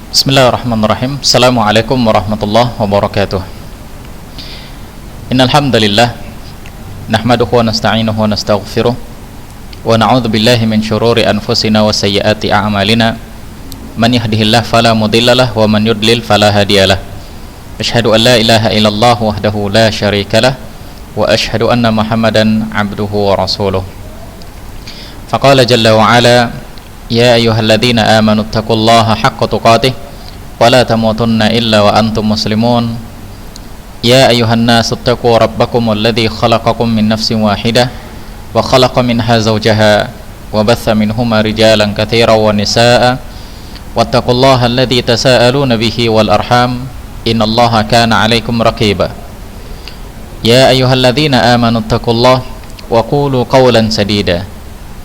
Bismillahirrahmanirrahim. Assalamualaikum warahmatullahi wabarakatuh. Innal hamdalillah nahmaduhu wa nasta'inuhu wa nastaghfiruh wa na'udzu billahi min shururi anfusina wa sayyiati a'malina. Man yahdihillahu fala mudhillalah wa man yudlil fala hadiyalah. Asyhadu an la ilaha illallah wahdahu la syarikalah wa asyhadu anna Muhammadan 'abduhu wa rasuluh. Faqala jalla wa ala ya ayyuhalladzina amanu taqullaha haqqa tuqatih wa la tamutunna illa wa antum muslimun. Ya ayyuhan nasu taqu rabbakum alladzi khalaqakum min nafsin wahidah wa khalaqa minha zawjaha wa batha minhuma rijalan katsiran wa nisaa'a wattaqullaha alladzi tasaaluna bihi wal arham innallaha kana 'alaikum raqiba. Ya ayyuhalladzina amanu taqullaha wa qulu qawlan sadida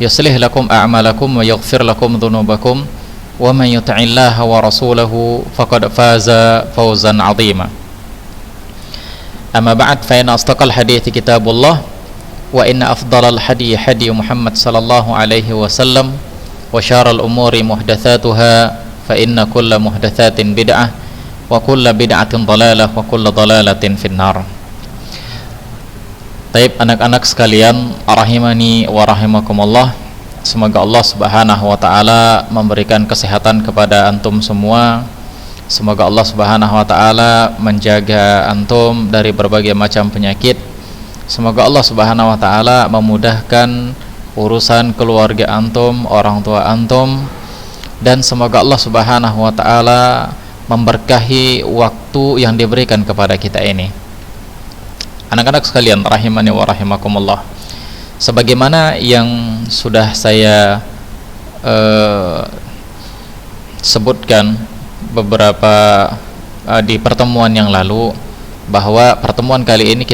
yuslih lakum a'malakum wa yaghfir lakum dhunubakum wa man yuti'illaha wa rasulahu faqad faza fawzan 'azima. Amma ba'd, fa inna asdaqal hadithi kitabullah wa inna afdalal hadi hadi Muhammad sallallahu alaihi wasallam wa syarrul umuri muhdatsatuha fa inna kulla muhdatsatin bid'ah wa kulla bid'atin dhalalah wa kulla dhalalatin finnar. Taib anak-anak sekalian, rahimani wa rahimakumullah. Semoga Allah Subhanahu wa taala memberikan kesehatan kepada antum semua. Semoga Allah Subhanahu wa taala menjaga antum dari berbagai macam penyakit. Semoga Allah Subhanahu wa taala memudahkan urusan keluarga antum, orang tua antum, dan semoga Allah Subhanahu wa taala memberkahi waktu yang diberikan kepada kita ini. Anak-anak sekalian, rahimani wa rahimakumullah, sebagaimana yang sudah saya sebutkan beberapa di pertemuan yang lalu, bahwa pertemuan kali ini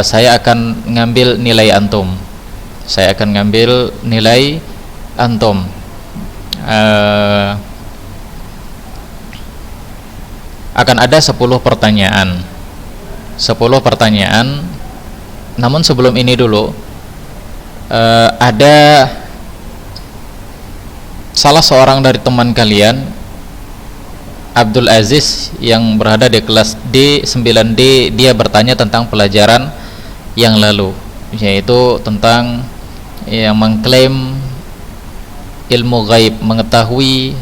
saya akan ngambil nilai antum. Saya akan ngambil nilai antum. Akan ada 10 pertanyaan. 10 pertanyaan. Namun sebelum ini dulu, ada salah seorang dari teman kalian, Abdul Aziz, yang berada di kelas D 9D. Dia bertanya tentang pelajaran yang lalu, yaitu tentang yang mengklaim ilmu gaib, mengetahui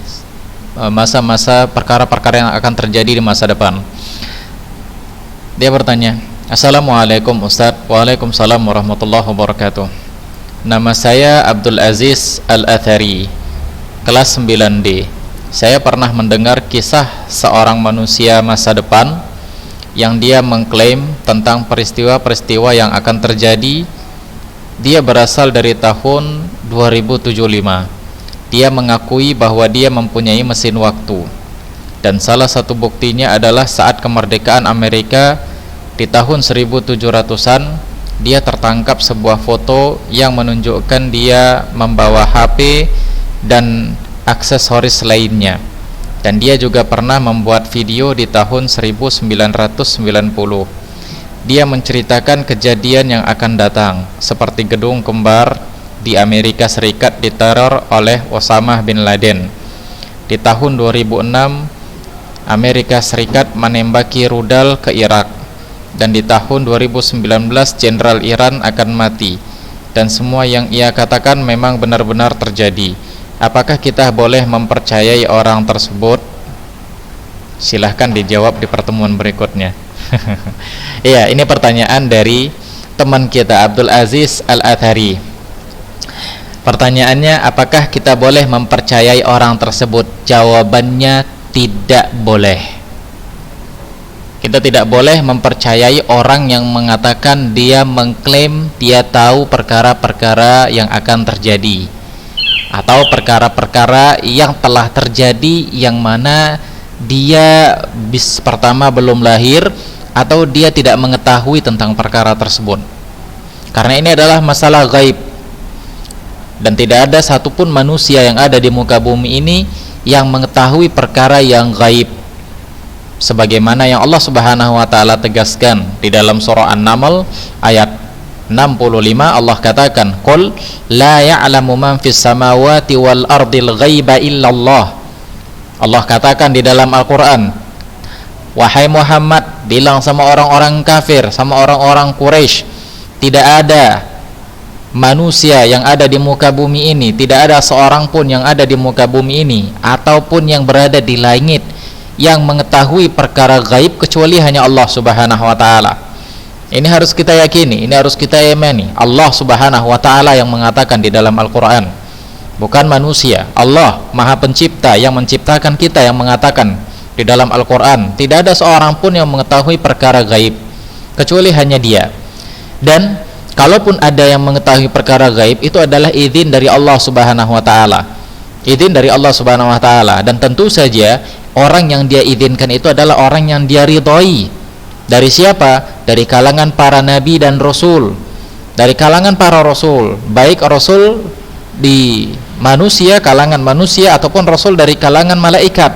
masa-masa perkara-perkara yang akan terjadi di masa depan. Dia bertanya, Assalamualaikum Ustaz. Waalaikumsalam warahmatullahi wabarakatuh. Nama saya Abdul Aziz Al-Athari, kelas 9D. Saya pernah mendengar kisah seorang manusia masa depan yang dia mengklaim tentang peristiwa-peristiwa yang akan terjadi. Dia berasal dari tahun 2075. Dia mengakui bahwa dia mempunyai mesin waktu, dan salah satu buktinya adalah saat kemerdekaan Amerika di tahun 1700-an, dia tertangkap sebuah foto yang menunjukkan dia membawa HP dan aksesoris lainnya. Dan dia juga pernah membuat video di tahun 1990. Dia menceritakan kejadian yang akan datang, seperti gedung kembar di Amerika Serikat diteror oleh Osama bin Laden. Di tahun 2006, Amerika Serikat menembaki rudal ke Irak. Dan di tahun 2019 Jenderal Iran akan mati. Dan semua yang ia katakan memang benar-benar terjadi. Apakah kita boleh mempercayai orang tersebut? Silahkan dijawab di pertemuan berikutnya. Iya, ini pertanyaan dari teman kita Abdul Aziz Al-Athari. Pertanyaannya, apakah kita boleh mempercayai orang tersebut? Jawabannya tidak boleh. Kita tidak boleh mempercayai orang yang mengatakan dia mengklaim dia tahu perkara-perkara yang akan terjadi, atau perkara-perkara yang telah terjadi yang mana dia pertama belum lahir, atau dia tidak mengetahui tentang perkara tersebut. Karena ini adalah masalah gaib, dan tidak ada satupun manusia yang ada di muka bumi ini yang mengetahui perkara yang gaib, sebagaimana yang Allah Subhanahu wa taala tegaskan di dalam surah An-Naml ayat 65. Allah katakan, qul la ya'lamu man fis samawati wal ardil ghaiba illallah. Allah katakan di dalam Al-Quran, wahai Muhammad, bilang sama orang-orang kafir, sama orang-orang Quraisy, tidak ada manusia yang ada di muka bumi ini, tidak ada seorang pun yang ada di muka bumi ini ataupun yang berada di langit yang mengetahui perkara gaib kecuali hanya Allah Subhanahu wa taala. Ini harus kita yakini, ini harus kita imani. Allah Subhanahu wa taala yang mengatakan di dalam Al-Qur'an, bukan manusia. Allah Maha Pencipta yang menciptakan kita yang mengatakan di dalam Al-Qur'an, tidak ada seorang pun yang mengetahui perkara gaib kecuali hanya Dia. Dan kalaupun ada yang mengetahui perkara gaib, itu adalah izin dari Allah Subhanahu wa taala. Izin dari Allah Subhanahu wa taala, dan tentu saja orang yang Dia izinkan itu adalah orang yang Dia ridhoi. Dari siapa? Dari kalangan para nabi dan rasul. Dari kalangan para rasul, baik rasul di manusia, kalangan manusia, ataupun rasul dari kalangan malaikat,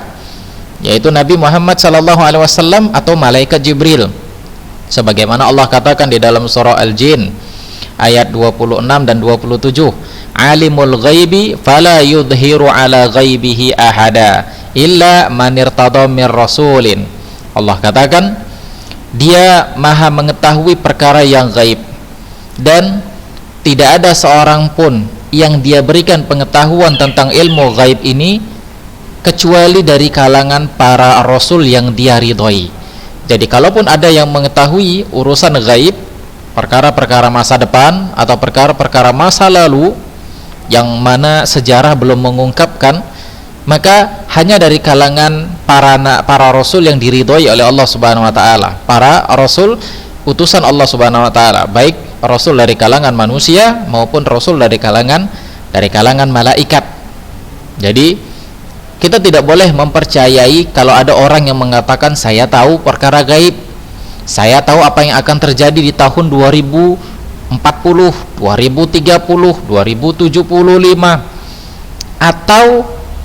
yaitu Nabi Muhammad SAW atau malaikat Jibril. Sebagaimana Allah katakan di dalam surah Al-Jin ayat 26 dan 27, alimul ghaibi fala yudhiru ala ghaibihi ahada illa man irtada mir rasulin. Allah katakan Dia Maha mengetahui perkara yang gaib, dan tidak ada seorang pun yang Dia berikan pengetahuan tentang ilmu gaib ini kecuali dari kalangan para rasul yang Dia ridhoi. Jadi kalaupun ada yang mengetahui urusan gaib, perkara-perkara masa depan atau perkara-perkara masa lalu yang mana sejarah belum mengungkapkan, maka hanya dari kalangan para rasul yang diridhoi oleh Allah Subhanahu wa taala, para rasul utusan Allah Subhanahu wa taala, baik rasul dari kalangan manusia maupun rasul dari kalangan malaikat. Jadi kita tidak boleh mempercayai kalau ada orang yang mengatakan saya tahu perkara gaib, saya tahu apa yang akan terjadi di tahun 2040, 2030, 2075, atau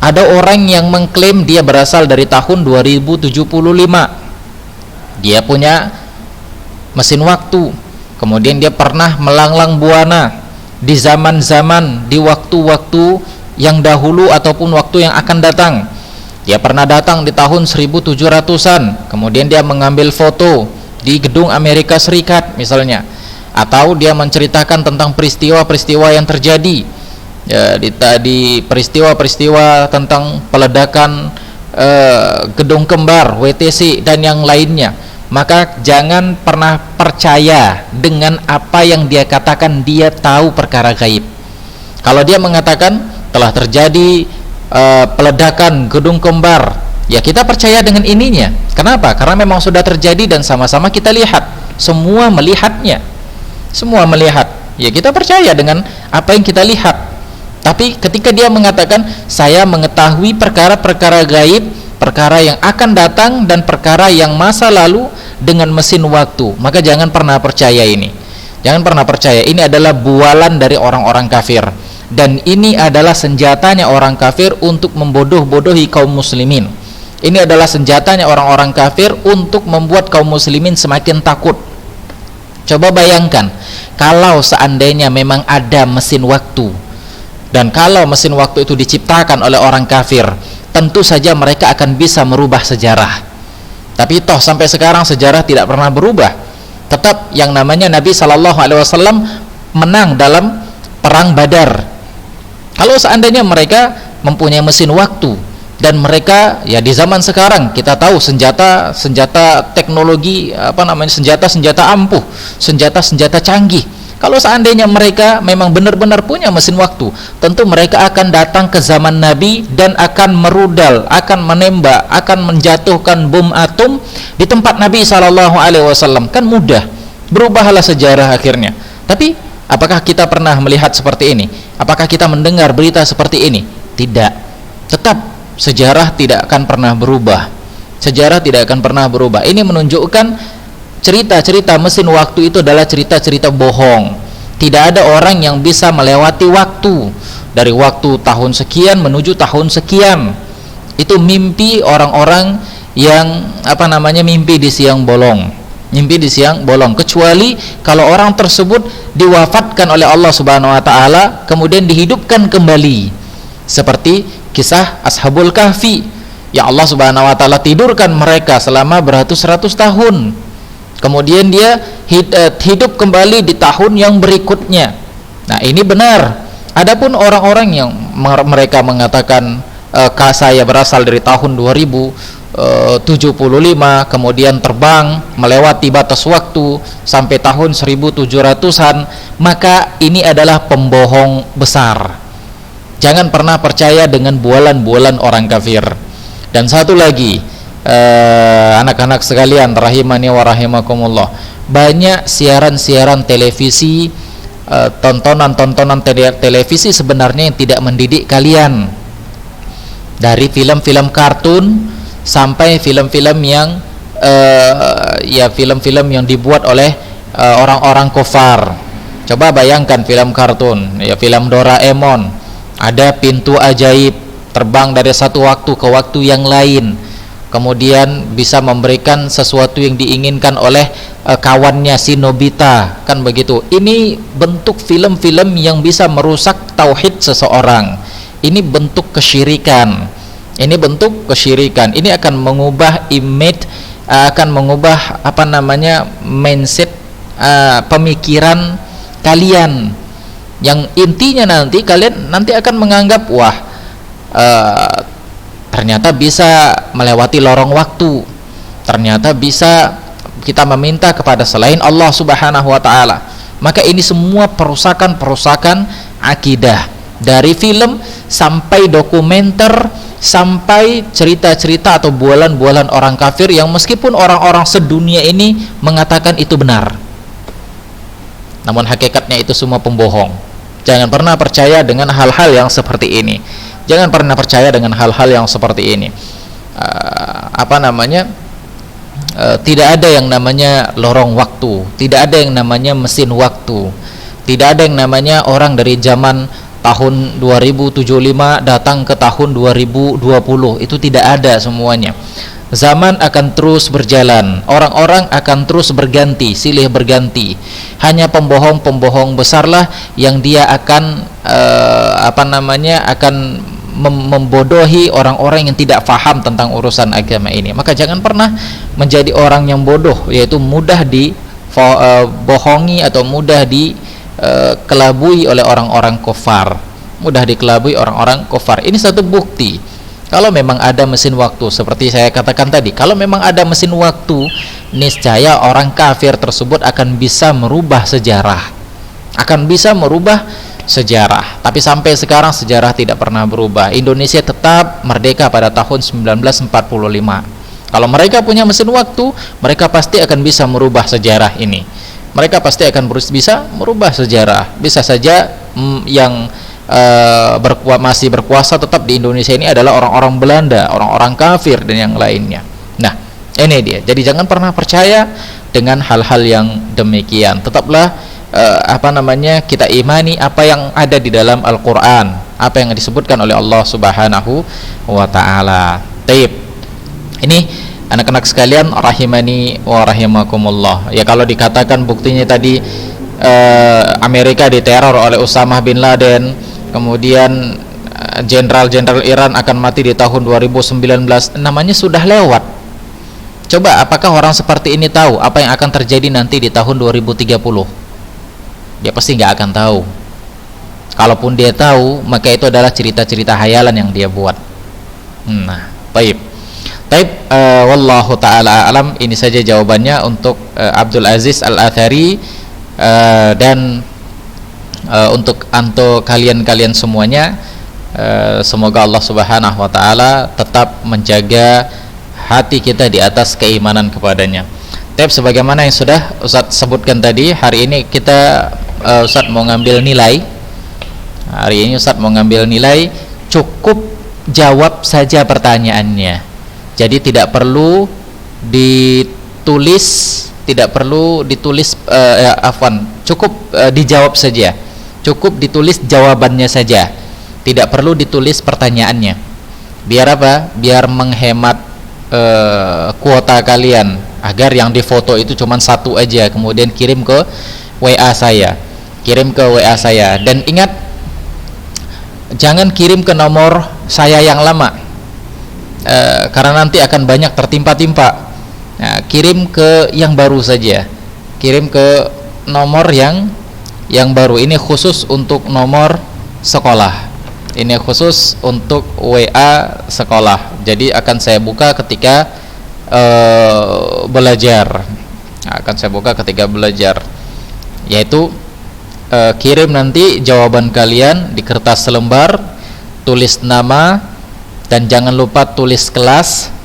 ada orang yang mengklaim dia berasal dari tahun 2075. Dia punya mesin waktu, kemudian dia pernah melanglang buana di zaman-zaman, di waktu-waktu yang dahulu ataupun waktu yang akan datang. Dia pernah datang di tahun 1700-an, kemudian dia mengambil foto di gedung Amerika Serikat misalnya, atau dia menceritakan tentang peristiwa-peristiwa yang terjadi ya, di peristiwa-peristiwa tentang peledakan gedung kembar WTC dan yang lainnya. Maka jangan pernah percaya dengan apa yang dia katakan dia tahu perkara gaib. Kalau dia mengatakan telah terjadi peledakan gedung kembar, ya kita percaya dengan ininya. Kenapa? Karena memang sudah terjadi dan sama-sama kita lihat, semua melihatnya, semua melihat. Ya kita percaya dengan apa yang kita lihat. Tapi ketika dia mengatakan saya mengetahui perkara-perkara gaib, perkara yang akan datang dan perkara yang masa lalu dengan mesin waktu, maka jangan pernah percaya ini. Jangan pernah percaya, ini adalah bualan dari orang-orang kafir, dan ini adalah senjatanya orang kafir untuk membodoh-bodohi kaum muslimin. Ini adalah senjatanya orang-orang kafir untuk membuat kaum muslimin semakin takut. Coba bayangkan kalau seandainya memang ada mesin waktu, dan kalau mesin waktu itu diciptakan oleh orang kafir, tentu saja mereka akan bisa merubah sejarah. Tapi toh sampai sekarang sejarah tidak pernah berubah. Tetap yang namanya Nabi SAW menang dalam perang Badar. Kalau seandainya mereka mempunyai mesin waktu, dan mereka ya di zaman sekarang kita tahu senjata teknologi senjata ampuh, senjata canggih. Kalau seandainya mereka memang benar-benar punya mesin waktu, tentu mereka akan datang ke zaman Nabi dan akan merudal, akan menembak, akan menjatuhkan bom atom di tempat Nabi SAW. Kan mudah, berubahlah sejarah akhirnya. Tapi apakah kita pernah melihat seperti ini? Apakah kita mendengar berita seperti ini? Tidak. Tetap sejarah tidak akan pernah berubah. Sejarah tidak akan pernah berubah. Ini menunjukkan cerita-cerita mesin waktu itu adalah cerita-cerita bohong. Tidak ada orang yang bisa melewati waktu dari waktu tahun sekian menuju tahun sekian. Itu mimpi orang-orang yang mimpi di siang bolong. Mimpi di siang bolong, kecuali kalau orang tersebut diwafatkan oleh Allah Subhanahu wa taala kemudian dihidupkan kembali. Seperti kisah Ashabul Kahfi. Ya Allah Subhanahu wa taala tidurkan mereka selama beratus-ratus tahun. Kemudian dia hidup kembali di tahun yang berikutnya. Nah, ini benar. Adapun orang-orang yang mereka mengatakan saya berasal dari tahun 2075, kemudian terbang melewati batas waktu sampai tahun 1700-an, maka ini adalah pembohong besar. Jangan pernah percaya dengan bualan-bualan orang kafir. Dan satu lagi, anak-anak sekalian rahimani wa rahimakumullah, banyak siaran-siaran televisi, tontonan-tontonan televisi sebenarnya yang tidak mendidik kalian, dari film-film kartun sampai film-film yang film-film yang dibuat oleh orang-orang kufar. Coba bayangkan film kartun, ya film Doraemon, ada pintu ajaib terbang dari satu waktu ke waktu yang lain, kemudian bisa memberikan sesuatu yang diinginkan oleh kawannya si Nobita, kan begitu. Ini bentuk film-film yang bisa merusak tauhid seseorang. Ini bentuk kesyirikan. Ini akan mengubah image, akan mengubah mindset, pemikiran kalian, yang intinya nanti kalian akan menganggap, wah, ternyata bisa melewati lorong waktu, ternyata bisa kita meminta kepada selain Allah Subhanahu wa taala. Maka ini semua perusakan akidah, dari film sampai dokumenter, sampai cerita-cerita atau bualan-bualan orang kafir yang meskipun orang-orang sedunia ini mengatakan itu benar, namun hakikatnya itu semua pembohong. Jangan pernah percaya dengan hal-hal yang seperti ini. Jangan pernah percaya dengan hal-hal yang seperti ini. Tidak ada yang namanya lorong waktu, tidak ada yang namanya mesin waktu, tidak ada yang namanya orang dari zaman tahun 2075 datang ke tahun 2020. Itu tidak ada semuanya. Zaman akan terus berjalan, orang-orang akan terus berganti, silih berganti. Hanya pembohong-pembohong besarlah yang dia akan akan membodohi orang-orang yang tidak faham tentang urusan agama ini. Maka jangan pernah menjadi orang yang bodoh, yaitu mudah dibohongi atau mudah dikelabui oleh orang-orang kafir. Mudah dikelabui orang-orang kafir. Ini satu bukti kalau memang ada mesin waktu, seperti saya katakan tadi, kalau memang ada mesin waktu, niscaya orang kafir tersebut akan bisa merubah sejarah, tapi sampai sekarang sejarah tidak pernah berubah. Indonesia tetap merdeka pada tahun 1945. Kalau mereka punya mesin waktu, mereka pasti akan bisa merubah sejarah ini. Mereka pasti akan bisa merubah sejarah. Bisa saja yang masih berkuasa tetap di Indonesia ini adalah orang-orang Belanda, orang-orang kafir dan yang lainnya. Nah, ini dia. Jadi jangan pernah percaya dengan hal-hal yang demikian. Tetaplah kita imani apa yang ada di dalam Al-Qur'an, apa yang disebutkan oleh Allah Subhanahu wa taala. Taib. Ini anak-anak sekalian rahimani wa rahimakumullah. Ya, kalau dikatakan buktinya tadi Amerika diteror oleh Usamah bin Laden, kemudian jenderal-jenderal Iran akan mati di tahun 2019, namanya sudah lewat. Coba apakah orang seperti ini tahu apa yang akan terjadi nanti di tahun 2030? Dia pasti nggak akan tahu. Kalaupun dia tahu, maka itu adalah cerita-cerita hayalan yang dia buat. Nah, baik. Wallahu ta'ala alam. Ini saja jawabannya untuk Abdul Aziz Al-Athari, dan untuk kalian semuanya, semoga Allah Subhanahu wa taala tetap menjaga hati kita di atas keimanan kepadanya. Tapi sebagaimana yang sudah Ustaz sebutkan tadi, hari ini kita Ustaz mau ngambil nilai. Hari ini Ustaz mau ngambil nilai, cukup jawab saja pertanyaannya. Jadi tidak perlu ditulis, cukup dijawab saja. Cukup ditulis jawabannya saja. Tidak perlu ditulis pertanyaannya. Biar apa? Biar menghemat kuota kalian, agar yang difoto itu cuma satu aja, kemudian kirim ke WA saya. Dan ingat, jangan kirim ke nomor saya yang lama. karena nanti akan banyak tertimpa-timpa. Nah, kirim ke yang baru saja, kirim ke nomor yang baru. Ini khusus untuk nomor sekolah, ini khusus untuk WA sekolah. Jadi akan saya buka ketika belajar, akan saya buka ketika belajar, yaitu kirim nanti jawaban kalian di kertas selembar, tulis nama dan jangan lupa tulis kelas.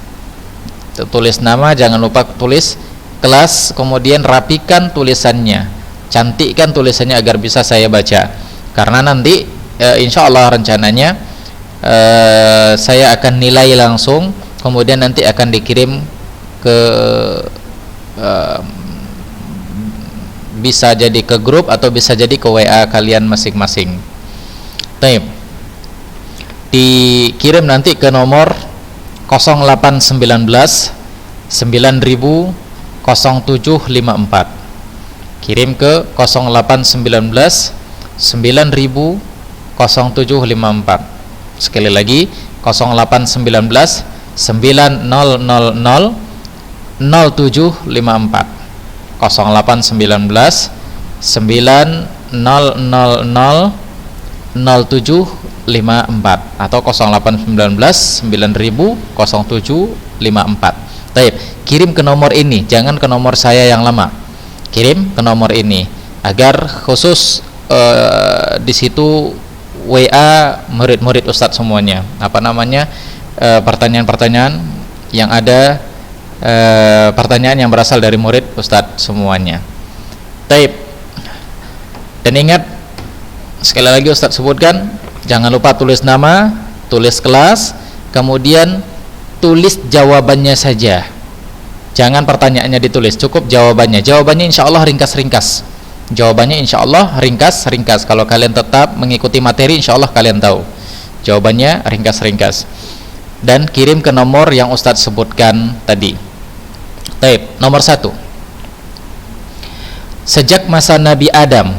Tulis nama, jangan lupa tulis kelas, kemudian rapikan tulisannya, cantikkan tulisannya agar bisa saya baca. Karena nanti insya Allah rencananya saya akan nilai langsung, kemudian nanti akan dikirim ke bisa jadi ke grup atau bisa jadi ke WA kalian masing-masing. Baik. Dikirim nanti ke nomor 0819 9000 0754. Kirim ke 0819 9000 0754. Sekali lagi 0819 9000 0754. 0819 9000 0754 atau 0819 9000 0754. Baik, kirim ke nomor ini, jangan ke nomor saya yang lama. Kirim ke nomor ini agar khusus di situ WA murid-murid Ustadz semuanya. Apa namanya? Pertanyaan-pertanyaan yang ada, pertanyaan yang berasal dari murid Ustadz semuanya. Baik. Dan ingat, sekali lagi Ustadz sebutkan, jangan lupa tulis nama, tulis kelas, kemudian tulis jawabannya saja. Jangan pertanyaannya ditulis, cukup jawabannya. Jawabannya insya Allah ringkas-ringkas. Jawabannya insya Allah ringkas-ringkas. Kalau kalian tetap mengikuti materi, insya Allah kalian tahu. Jawabannya ringkas-ringkas. Dan kirim ke nomor yang Ustadz sebutkan tadi. Baik, nomor 1. Sejak masa Nabi Adam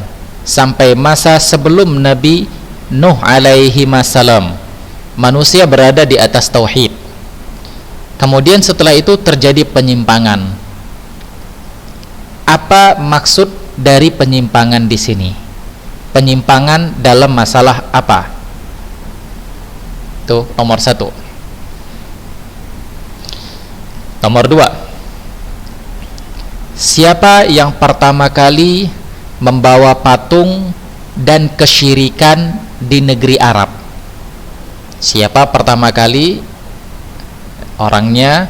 sampai masa sebelum Nabi Nuh alaihi salam, manusia berada di atas tauhid. Kemudian setelah itu terjadi penyimpangan. Apa maksud dari penyimpangan di sini? Penyimpangan dalam masalah apa? Itu nomor 1. Nomor 2. Siapa yang pertama kali membawa patung dan kesyirikan di negeri Arab? Siapa pertama kali orangnya,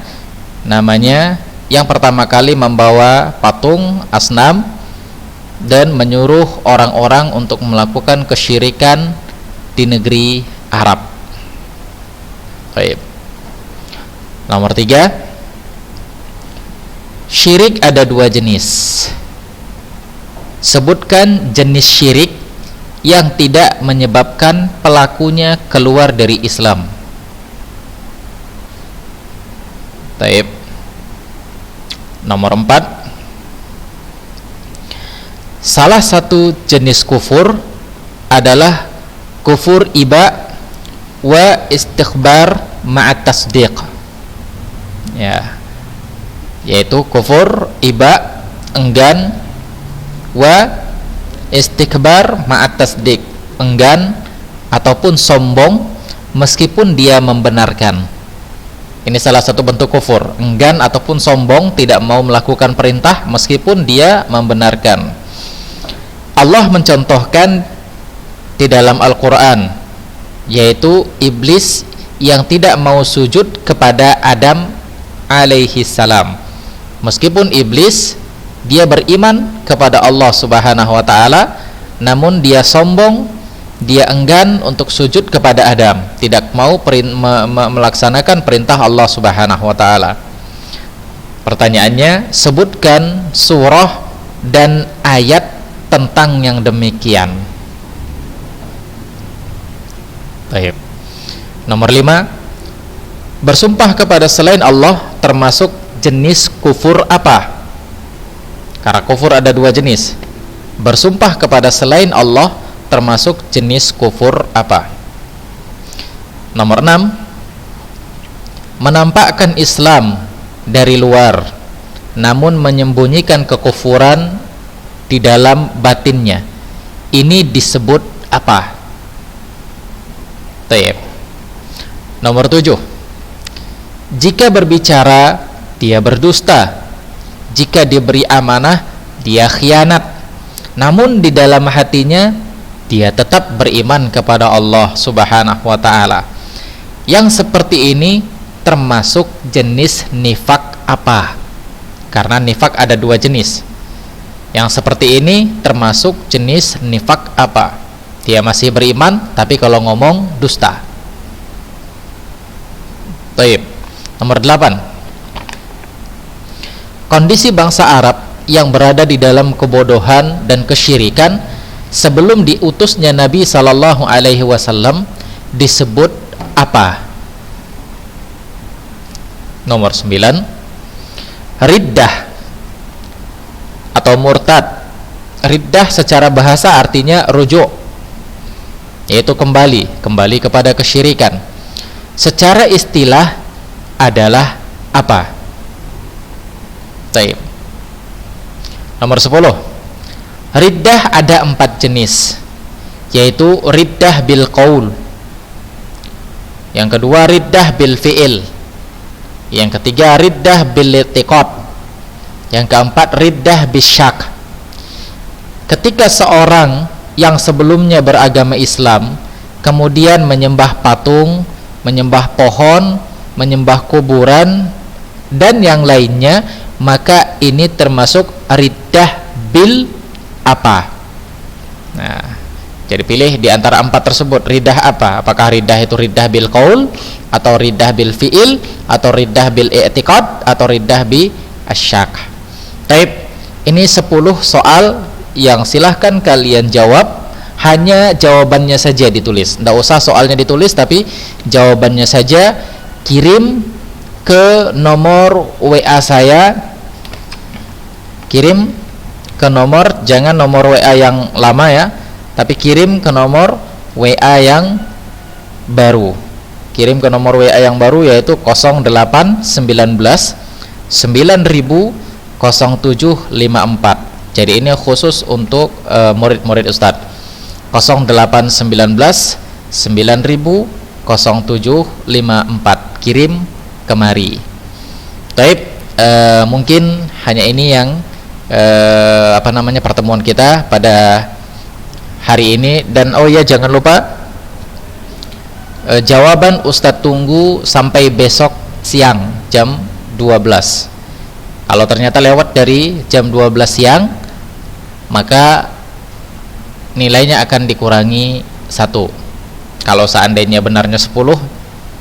namanya, yang pertama kali membawa patung asnam dan menyuruh orang-orang untuk melakukan kesyirikan di negeri Arab? Baik. Nomor 3. Syirik ada 2 jenis. Sebutkan jenis syirik yang tidak menyebabkan pelakunya keluar dari Islam. Taib. Nomor 4. Salah satu jenis kufur adalah kufur iba wa istighbar ma'at tasdiq. Ya. Yaitu kufur iba, enggan, wa istikbar ma'at tasdik, enggan ataupun sombong meskipun dia membenarkan. Ini salah satu bentuk kufur, enggan ataupun sombong, tidak mau melakukan perintah meskipun dia membenarkan. Allah mencontohkan di dalam Al-Quran, yaitu iblis yang tidak mau sujud kepada Adam alaihi salam. Meskipun iblis dia beriman kepada Allah Subhanahu wa taala, namun dia sombong, dia enggan untuk sujud kepada Adam, tidak mau melaksanakan perintah Allah Subhanahu wa taala. Pertanyaannya, sebutkan surah dan ayat tentang yang demikian. Baik. Nomor 5. Bersumpah kepada selain Allah termasuk jenis kufur apa? Karena kufur ada 2 jenis. Bersumpah kepada selain Allah termasuk jenis kufur apa? Nomor 6. menampakkan Islam dari luar namun menyembunyikan kekufuran di dalam batinnya, ini disebut apa? Taib. Nomor 7, jika berbicara dia berdusta, jika diberi amanah dia khianat, namun di dalam hatinya dia tetap beriman kepada Allah Subhanahu wa taala. Yang seperti ini termasuk jenis nifak apa? Karena nifak ada 2 jenis. Yang seperti ini termasuk jenis nifak apa? Dia masih beriman tapi kalau ngomong dusta. Baik. Nomor 8, kondisi bangsa Arab yang berada di dalam kebodohan dan kesyirikan sebelum diutusnya Nabi sallallahu alaihi wasallam disebut apa? Nomor 9, riddah atau murtad. Riddah secara bahasa artinya rujuk, yaitu kembali kepada kesyirikan. Secara istilah adalah apa? Baik. Nomor 10, riddah ada 4 jenis, yaitu riddah bil qaul, yang kedua riddah bil fi'il, yang ketiga riddah bil i'tiqad, yang keempat riddah bisyak. Ketika seorang yang sebelumnya beragama Islam kemudian menyembah patung, menyembah pohon, menyembah kuburan dan yang lainnya, maka ini termasuk riddah bil apa? Nah, jadi pilih di antara 4 tersebut, riddah apa? Apakah riddah itu riddah bil qaul, atau riddah bil fi'il, atau riddah bil i'tiqad, atau riddah bi asyak. Taib, ini 10 soal yang silahkan kalian jawab. Hanya jawabannya saja ditulis, tidak usah soalnya ditulis, tapi jawabannya saja kirim ke nomor WA saya. Kirim ke nomor, jangan nomor WA yang lama ya, tapi kirim ke nomor WA yang baru. Kirim ke nomor WA yang baru, yaitu 0819 9000 0754. Jadi ini khusus untuk murid-murid Ustadz. 0819 9000 0754. Kirim kemari. Taib, mungkin hanya ini yang pertemuan kita pada hari ini. Dan oh ya, jangan lupa jawaban Ustadz tunggu sampai besok siang jam 12. Kalau ternyata lewat dari jam 12 siang, maka nilainya akan dikurangi 1. Kalau seandainya benarnya 10,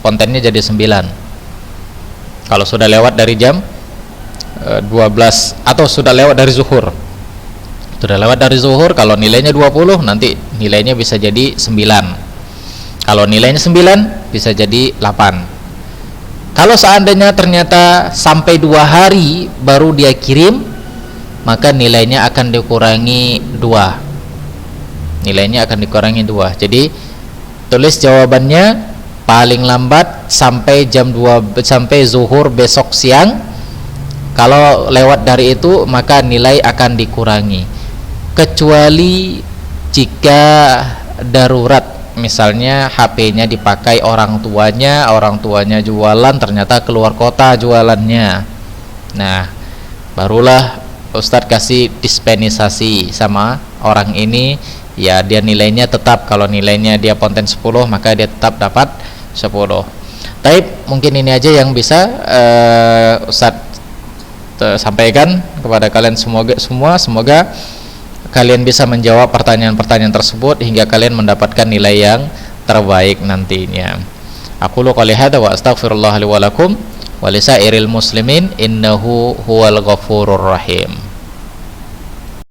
kontennya jadi 9. Kalau sudah lewat dari jam 12 atau sudah lewat dari zuhur, kalau nilainya 20, nanti nilainya bisa jadi 9. Kalau nilainya 9, bisa jadi 8. Kalau seandainya ternyata sampai 2 hari baru dia kirim, maka nilainya akan dikurangi 2. Jadi tulis jawabannya paling lambat sampai jam 2, sampai zuhur besok siang. Kalau lewat dari itu, maka nilai akan dikurangi, kecuali jika darurat. Misalnya HP-nya dipakai orang tuanya jualan, ternyata keluar kota jualannya. Nah, barulah Ustadz kasih dispensasi sama orang ini, ya dia nilainya tetap. Kalau nilainya dia konten 10, maka dia tetap dapat 10. Taib, mungkin ini aja yang bisa Ustadz sampaikan kepada kalian semoga kalian bisa menjawab pertanyaan-pertanyaan tersebut hingga kalian mendapatkan nilai yang terbaik nantinya. Aqulu qouli hadza wa astaghfirullah li wa lakum wa lisairil muslimin innahu huwal ghafurur rahim.